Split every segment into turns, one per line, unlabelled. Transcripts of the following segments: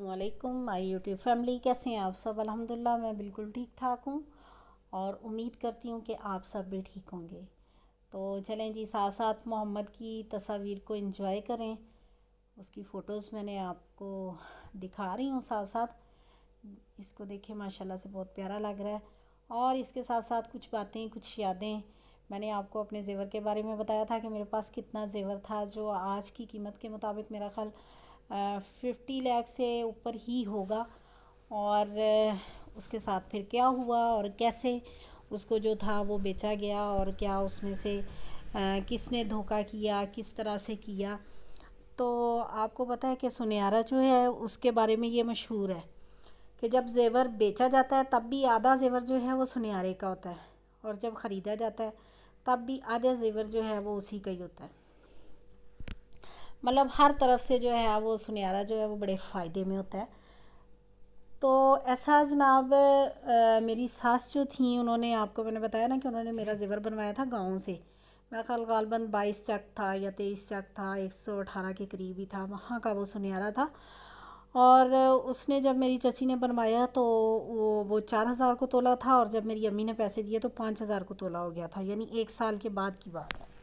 السلام علیکم مائی YouTube family, کیسے ہیں آپ سب؟ الحمدللہ میں بالکل ٹھیک ٹھاک ہوں اور امید کرتی ہوں کہ آپ سب بھی ٹھیک ہوں گے۔ تو چلیں جی، ساتھ ساتھ محمد کی تصاویر کو انجوائے کریں۔ اس کی فوٹوز میں نے آپ کو دکھا رہی ہوں ساتھ ساتھ۔ اس کو دیکھیں، ماشاءاللہ سے بہت پیارا لگ رہا ہے۔ اور اس کے ساتھ ساتھ کچھ باتیں، کچھ یادیں۔ میں نے آپ کو اپنے زیور کے بارے میں بتایا تھا کہ میرے پاس کتنا زیور تھا، جو آج کی قیمت کے مطابق میرا خیال 50 لاکھ سے اوپر ہی ہوگا۔ اور اس کے ساتھ پھر کیا ہوا اور کیسے اس کو جو تھا وہ بیچا گیا، اور کیا اس میں سے کس نے دھوکہ کیا، کس طرح سے کیا۔ تو آپ کو پتہ ہے کہ سنیارا جو ہے اس کے بارے میں یہ مشہور ہے کہ جب زیور بیچا جاتا ہے تب بھی آدھا زیور جو ہے وہ سنیارے کا ہوتا ہے، اور جب خریدا جاتا ہے تب بھی آدھا زیور جو ہے وہ اسی کا ہی ہوتا ہے۔ مطلب ہر طرف سے جو ہے وہ سنیارا جو ہے وہ بڑے فائدے میں ہوتا ہے۔ تو ایسا جناب، میری ساس جو تھیں، انہوں نے، آپ کو میں نے بتایا نا کہ انہوں نے میرا زیور بنوایا تھا گاؤں سے۔ میرا خیال غالباً 22 چک تھا یا 23 چک تھا، 118 کے قریب ہی تھا، وہاں کا وہ سنیارا تھا۔ اور اس نے جب میری چچی نے بنوایا تو وہ 4000 کو تولا تھا، اور جب میری امی نے پیسے دیے تو 5000 کو تولا ہو گیا تھا، یعنی 1 سال کے بعد کی بات ہے۔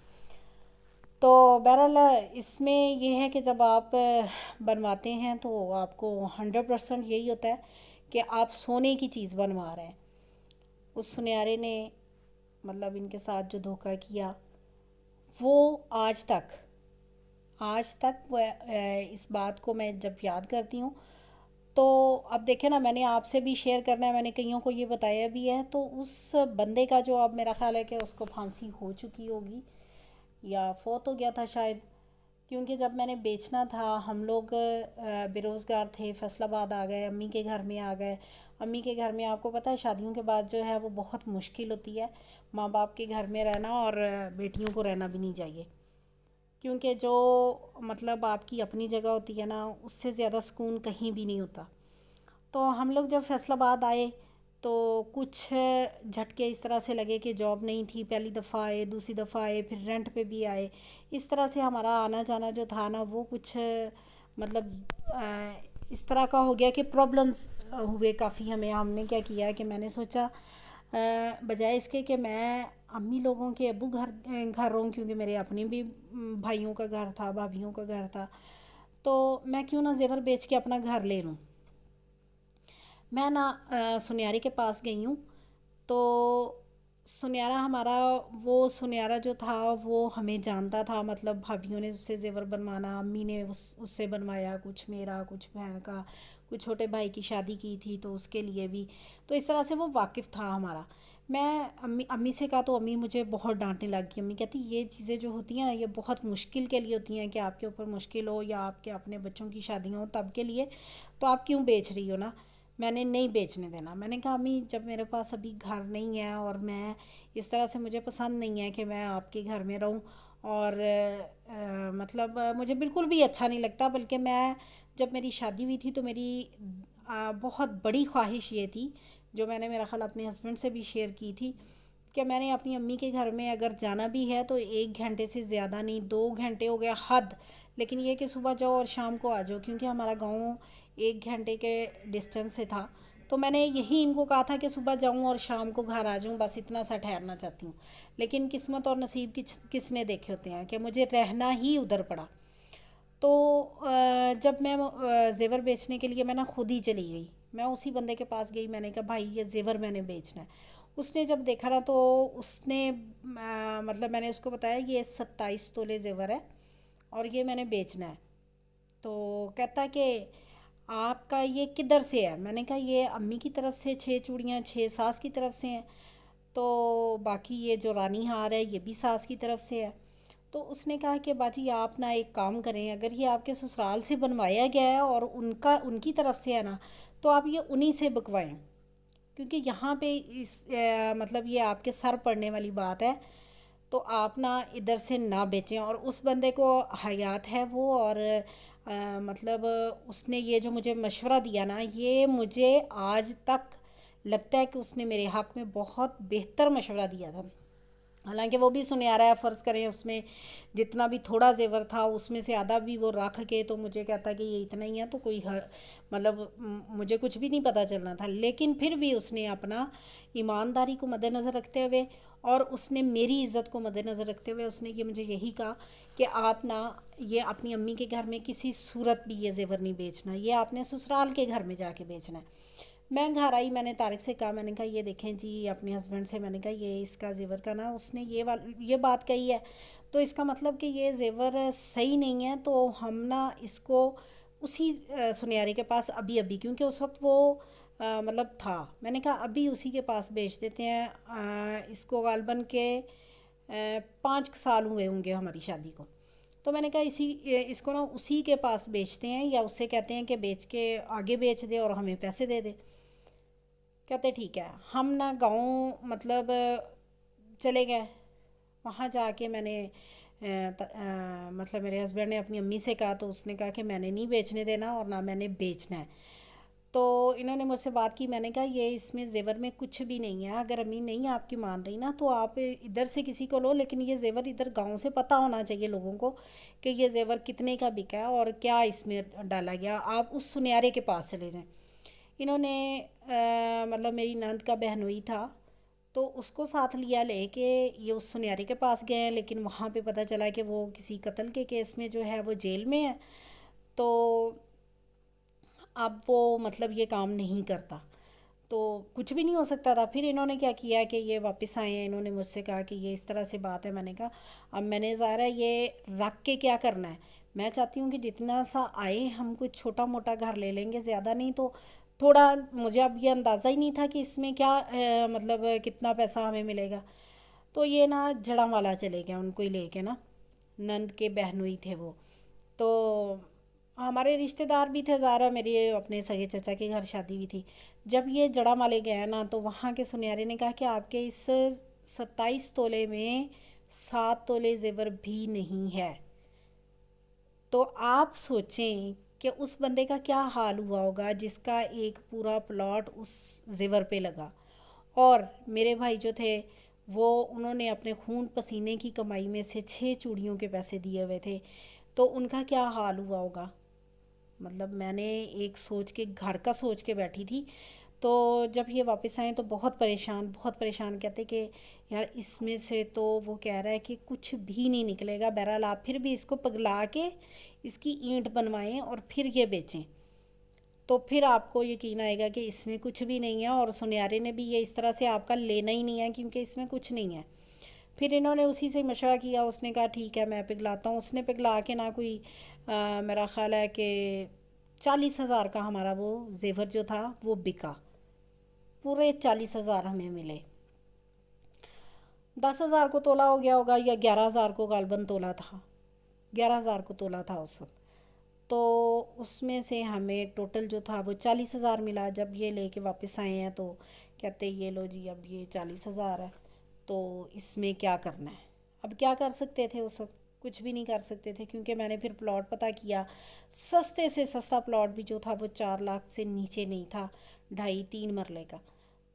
تو بہرحال اس میں یہ ہے کہ جب آپ بنواتے ہیں تو آپ کو 100% یہی ہوتا ہے کہ آپ سونے کی چیز بنوا رہے ہیں۔ اس سنیارے نے مطلب ان کے ساتھ جو دھوکہ کیا، وہ آج تک وہ اس بات کو میں جب یاد کرتی ہوں تو اب دیکھیں نا، میں نے آپ سے بھی شیئر کرنا ہے، میں نے کئیوں کو یہ بتایا بھی ہے۔ تو اس بندے کا جو اب میرا خیال ہے کہ اس کو پھانسی ہو چکی ہوگی یا فوت ہو گیا تھا شاید، کیونکہ جب میں نے بیچنا تھا، ہم لوگ بے روزگار تھے، فیصل آباد آ گئے، امی کے گھر میں آ گئے۔ امی کے گھر میں آپ کو پتہ ہے شادیوں کے بعد جو ہے وہ بہت مشکل ہوتی ہے، ماں باپ کے گھر میں رہنا، اور بیٹیوں کو رہنا بھی نہیں چاہیے، کیونکہ جو مطلب آپ کی اپنی جگہ ہوتی ہے نا، اس سے زیادہ سکون کہیں بھی نہیں ہوتا۔ تو ہم لوگ جب فیصل آباد آئے تو کچھ جھٹکے اس طرح سے لگے کہ جاب نہیں تھی، پہلی دفعہ آئے، دوسری دفعہ آئے، پھر رینٹ پہ بھی آئے۔ اس طرح سے ہمارا آنا جانا جو تھا نا، وہ کچھ مطلب اس طرح کا ہو گیا کہ پرابلمس ہوئے کافی ہمیں۔ ہم نے کیا کیا کہ میں نے سوچا بجائے اس کے کہ میں امی لوگوں کے ابو گھر رہوں، کیونکہ میرے اپنے بھی بھائیوں کا گھر تھا، بھابھیوں کا گھر تھا، تو میں کیوں نہ زیور بیچ کے اپنا گھر لے لوں۔ میں نا سنیارے کے پاس گئی ہوں، تو سنیارا ہمارا، وہ سنیارا جو تھا وہ ہمیں جانتا تھا، مطلب بھابھیوں نے اس سے زیور بنوانا، امی نے اس سے بنوایا، کچھ میرا، کچھ بہن کا، کچھ چھوٹے بھائی کی شادی کی تھی تو اس کے لیے بھی، تو اس طرح سے وہ واقف تھا ہمارا۔ میں امی سے کہا تو امی مجھے بہت ڈانٹنے لگ گئی۔ امی کہتی یہ چیزیں جو ہوتی ہیں نا، یہ بہت مشکل کے لیے ہوتی ہیں، کہ آپ کے اوپر مشکل ہو یا آپ کے اپنے بچوں کی شادیاں ہوں تب کے لیے، تو آپ کیوں بیچ رہی ہو نا؟ میں نے نہیں بیچنے دینا۔ میں نے کہا امی، جب میرے پاس ابھی گھر نہیں ہے، اور میں اس طرح سے، مجھے پسند نہیں ہے کہ میں آپ کے گھر میں رہوں، اور مطلب مجھے بالکل بھی اچھا نہیں لگتا، بلکہ میں جب میری شادی ہوئی تھی تو میری بہت بڑی خواہش یہ تھی، جو میں نے میرا خیال اپنے ہسبینڈ سے بھی شیئر کی تھی، کہ میں نے اپنی امی کے گھر میں اگر جانا بھی ہے تو 1 گھنٹے سے زیادہ نہیں، 2 گھنٹے ہو گیا حد، لیکن یہ کہ صبح جاؤ اور شام کو آ جاؤ، کیونکہ ہمارا گاؤں 1 گھنٹے کے ڈسٹینس سے تھا۔ تو میں نے یہی ان کو کہا تھا کہ صبح جاؤں اور شام کو گھر آ جاؤں، بس اتنا سا ٹھہرنا چاہتی ہوں۔ لیکن قسمت اور نصیب کس نے دیکھے ہوتے ہیں کہ مجھے رہنا ہی ادھر پڑا۔ تو جب میں زیور بیچنے کے لیے میں نا خود ہی چلی گئی، میں اسی بندے کے پاس گئی، میں نے کہا بھائی یہ زیور میں نے بیچنا ہے۔ اس نے جب دیکھا نا تو اس نے مطلب میں نے اس کو بتایا یہ 27 تولے زیور ہے اور یہ میں نے بیچنا ہے۔ تو کہتا کہ آپ کا یہ کدھر سے ہے؟ میں نے کہا یہ امی کی طرف سے 6 چوڑیاں، 6 ساس کی طرف سے ہیں، تو باقی یہ جو رانی ہار ہے یہ بھی ساس کی طرف سے ہے۔ تو اس نے کہا کہ باجی آپ نا ایک کام کریں، اگر یہ آپ کے سسرال سے بنوایا گیا ہے اور ان کی طرف سے ہے نا، تو آپ یہ انہی سے بکوائیں، کیونکہ یہاں پہ مطلب یہ آپ کے سر پڑنے والی بات ہے، تو آپ نا ادھر سے نہ بیچیں۔ اور اس بندے کو حیات ہے وہ، اور مطلب اس نے یہ جو مجھے مشورہ دیا نا، یہ مجھے آج تک لگتا ہے کہ اس نے میرے حق میں بہت بہتر مشورہ دیا تھا۔ حالانکہ وہ بھی سنیارا ہے، فرض کریں اس میں جتنا بھی تھوڑا زیور تھا اس میں سے آدھا بھی وہ رکھ کے تو مجھے کہتا کہ یہ اتنا ہی ہے، تو کوئی مطلب مجھے کچھ بھی نہیں پتہ چلنا تھا، لیکن پھر بھی اس نے اپنا ایمانداری کو مد نظر رکھتے ہوئے اور اس نے میری عزت کو مد نظر رکھتے ہوئے اس نے یہ مجھے یہی کہا کہ آپ نا یہ اپنی امی کے گھر میں کسی صورت بھی یہ زیور نہیں بیچنا، یہ آپ نے سسرال کے گھر میں جا کے بیچنا ہے۔ میں گھر آئی، میں نے طارق سے کہا، میں نے کہا یہ دیکھیں جی اپنے ہسبینڈ سے، میں نے کہا یہ اس کا زیور کا نا اس نے یہ بات کہی ہے، تو اس کا مطلب کہ یہ زیور صحیح نہیں ہے، تو ہم نا اس کو اسی سنیارے کے پاس ابھی کیونکہ اس وقت وہ مطلب تھا، میں نے کہا ابھی اسی کے پاس بیچ دیتے ہیں، اس کو غالباً کے 5 سال ہوئے ہوں گے ہماری شادی کو، تو میں نے کہا اس کو نا اسی کے پاس بیچتے ہیں یا اس سے کہتے ہیں کہ بیچ کے آگے بیچ دے اور ہمیں پیسے دے دے۔ کہتے ٹھیک ہے، ہم نا گاؤں مطلب چلے گئے، وہاں جا کے میں نے مطلب میرے ہسبینڈ نے اپنی امی سے کہا، تو اس نے کہا کہ میں نے نہیں بیچنے دینا اور نہ میں نے بیچنا ہے، تو انہوں نے مجھ سے بات کی، میں نے کہا یہ اس میں زیور میں کچھ بھی نہیں ہے، اگر امی نہیں آپ کی مان رہی نا تو آپ ادھر سے کسی کو لو، لیکن یہ زیور ادھر گاؤں سے پتہ ہونا چاہیے لوگوں کو کہ یہ زیور کتنے کا بکا ہے اور کیا اس میں ڈالا گیا، آپ اس سنیارے کے پاس چلے جائیں۔ انہوں نے مطلب میری نند کا بہنوئی تھا تو اس کو ساتھ لیا لے کے یہ اس سنیارے کے پاس گئے ہیں، لیکن وہاں پہ پتہ چلا کہ وہ کسی قتل کے کیس میں جو ہے وہ جیل میں ہے، تو اب وہ مطلب یہ کام نہیں کرتا، تو کچھ بھی نہیں ہو سکتا تھا۔ پھر انہوں نے کیا کیا کہ یہ واپس آئے ہیں، انہوں نے مجھ سے کہا کہ یہ اس طرح سے بات ہے، میں نے کہا اب میں نے ظاہر ہے یہ رکھ کے کیا کرنا ہے، میں چاہتی ہوں کہ جتنا سا آئے ہم کچھ چھوٹا موٹا گھر لے لیں گے، زیادہ نہیں تو تھوڑا، مجھے اب یہ اندازہ ہی نہیں تھا کہ اس میں کیا مطلب کتنا پیسہ ہمیں ملے گا، تو یہ نا جڑاں والا چلے گیا ان کو ہی لے کے نا، نند کے بہنوئی تھے وہ، تو ہمارے رشتہ دار بھی تھے، ظاہر ہے میری اپنے سگے چچا کے گھر شادی ہوئی تھی، جب یہ جڑاں والے گئے نا تو وہاں کے سنیارے نے کہا کہ آپ کے اس 27 تولے میں 7 تولے زیور بھی نہیں ہے، تو آپ سوچیں کہ اس بندے کا کیا حال ہوا ہوگا جس کا ایک پورا پلاٹ اس زیور پہ لگا، اور میرے بھائی جو تھے وہ انہوں نے اپنے خون پسینے کی کمائی میں سے 6 چوڑیوں کے پیسے دیے ہوئے تھے، تو ان کا کیا حال ہوا ہوگا۔ مطلب میں نے ایک سوچ کے گھر کا سوچ کے بیٹھی تھی، تو جب یہ واپس آئیں تو بہت پریشان کہتے کہ یار اس میں سے تو وہ کہہ رہا ہے کہ کچھ بھی نہیں نکلے گا، بہرحال آپ پھر بھی اس کو پگھلا کے اس کی اینٹ بنوائیں اور پھر یہ بیچیں، تو پھر آپ کو یقین آئے گا کہ اس میں کچھ بھی نہیں ہے، اور سنیارے نے بھی یہ اس طرح سے آپ کا لینا ہی نہیں ہے کیونکہ اس میں کچھ نہیں ہے۔ پھر انہوں نے اسی سے مشورہ کیا، اس نے کہا ٹھیک ہے میں پگھلاتا ہوں، اس نے پگھلا کے نہ کوئی میرا خیال ہے کہ 40,000 کا ہمارا وہ زیور جو تھا وہ بکا، پورے 40,000 ہمیں ملے، 10,000 کو تولا ہو گیا ہوگا یا 11,000 کو غالباً تولا تھا، 11,000 کو تولا تھا اس وقت، تو اس میں سے ہمیں ٹوٹل جو تھا وہ 40,000 ملا۔ جب یہ لے کے واپس آئے ہیں تو کہتے یہ لو جی اب یہ 40,000 ہے، تو اس میں کیا کرنا ہے، اب کیا کر سکتے تھے اس وقت، کچھ بھی نہیں کر سکتے تھے، کیونکہ میں نے پھر پلاٹ پتہ کیا، سستے سے سستا پلاٹ بھی جو تھا وہ 4 لاکھ سے نیچے نہیں تھا، 2.5-3 مرلے کا،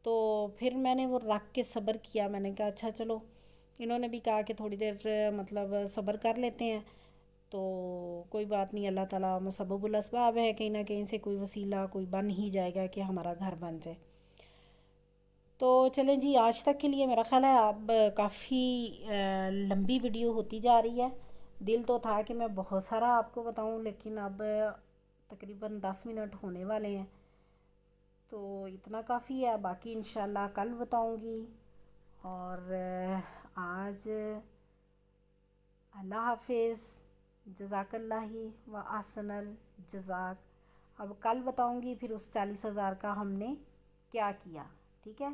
تو پھر میں نے وہ رکھ کے صبر کیا، میں نے کہا اچھا چلو، انہوں نے بھی کہا کہ تھوڑی دیر مطلب صبر کر لیتے ہیں، تو کوئی بات نہیں، اللہ تعالیٰ مسبب الاسباب ہے، کہیں نہ کہیں سے کوئی وسیلہ کوئی بن ہی جائے گا کہ ہمارا گھر بن جائے۔ تو چلیں جی، آج تک کے لیے میرا خیال ہے اب کافی لمبی ویڈیو ہوتی جا رہی ہے، دل تو تھا کہ میں بہت سارا آپ کو بتاؤں، لیکن اب تقریباً 10 منٹ ہونے والے ہیں، تو اتنا کافی ہے، باقی انشاءاللہ کل بتاؤں گی، اور آج اللہ حافظ، جزاک اللہ و احسن الجزاک، اب کل بتاؤں گی پھر اس 40,000 کا ہم نے کیا کیا، ٹھیک ہے،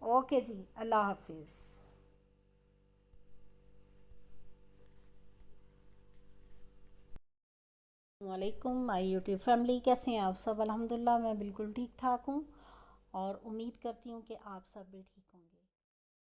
اوکے جی، اللہ حافظ۔ السلام علیکم مائی یوٹیوب فیملی، کیسے ہیں آپ سب؟ الحمدللہ میں بالکل ٹھیک ٹھاک ہوں، اور امید کرتی ہوں کہ آپ سب بھی ٹھیک